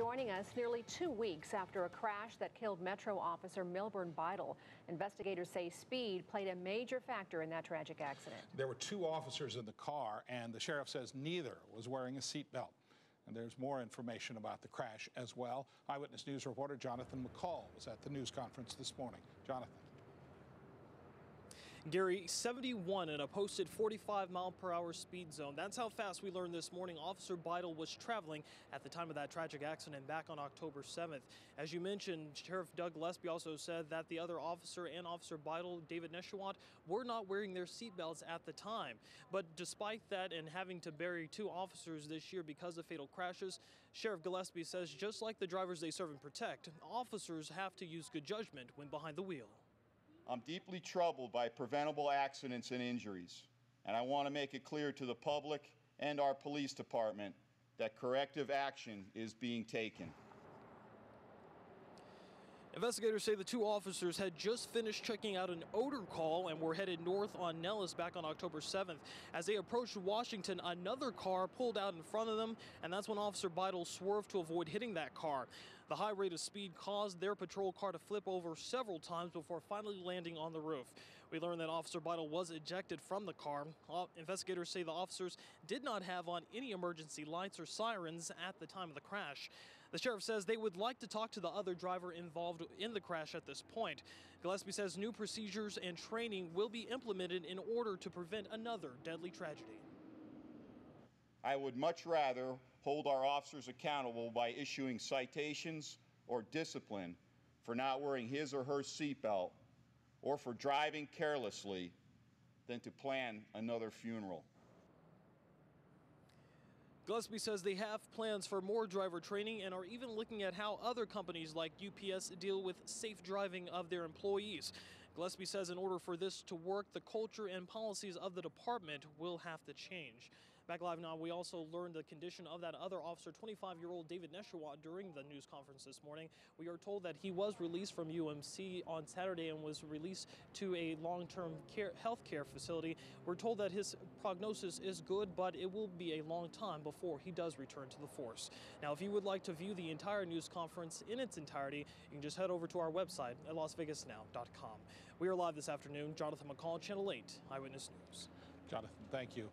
joining us nearly 2 weeks after a crash that killed Metro officer Milburn Beidel. Investigators say speed played a major factor in that tragic accident. There were 2 officers in the car, and the sheriff says neither was wearing a seatbelt. And there's more information about the crash as well. Eyewitness News reporter Jonathan McCall was at the news conference this morning. Jonathan. Gary, 71 in a posted 45-mile-per-hour speed zone. That's how fast we learned this morning Officer Beidel was traveling at the time of that tragic accident back on October 7th. As you mentioned, Sheriff Doug Gillespie also said that the other officer and Officer Beidel, David Neshawat, were not wearing their seatbelts at the time. But despite that and having to bury 2 officers this year because of fatal crashes, Sheriff Gillespie says just like the drivers they serve and protect, officers have to use good judgment when behind the wheel. I'm deeply troubled by preventable accidents and injuries, and I want to make it clear to the public and our police department that corrective action is being taken. Investigators say the 2 officers had just finished checking out an odor call and were headed north on Nellis back on October 7th. As they approached Washington, another car pulled out in front of them, and that's when Officer Beidel swerved to avoid hitting that car. The high rate of speed caused their patrol car to flip over several times before finally landing on the roof. We learned that Officer Beidel was ejected from the car. Investigators say the officers did not have on any emergency lights or sirens at the time of the crash. The sheriff says they would like to talk to the other driver involved in the crash at this point. Gillespie says new procedures and training will be implemented in order to prevent another deadly tragedy. I would much rather hold our officers accountable by issuing citations or discipline for not wearing his or her seatbelt or for driving carelessly than to plan another funeral. Gillespie says they have plans for more driver training and are even looking at how other companies like UPS deal with safe driving of their employees. Gillespie says in order for this to work, the culture and policies of the department will have to change. Back live now, we also learned the condition of that other officer, 25-year-old David Neshawat, during the news conference this morning. We are told that he was released from UMC on Saturday and was released to a long-term health care facility. We're told that his prognosis is good, but it will be a long time before he does return to the force. Now, if you would like to view the entire news conference in its entirety, you can just head over to our website at lasvegasnow.com. We are live this afternoon. Jonathan McCall, Channel 8 Eyewitness News. Jonathan, thank you.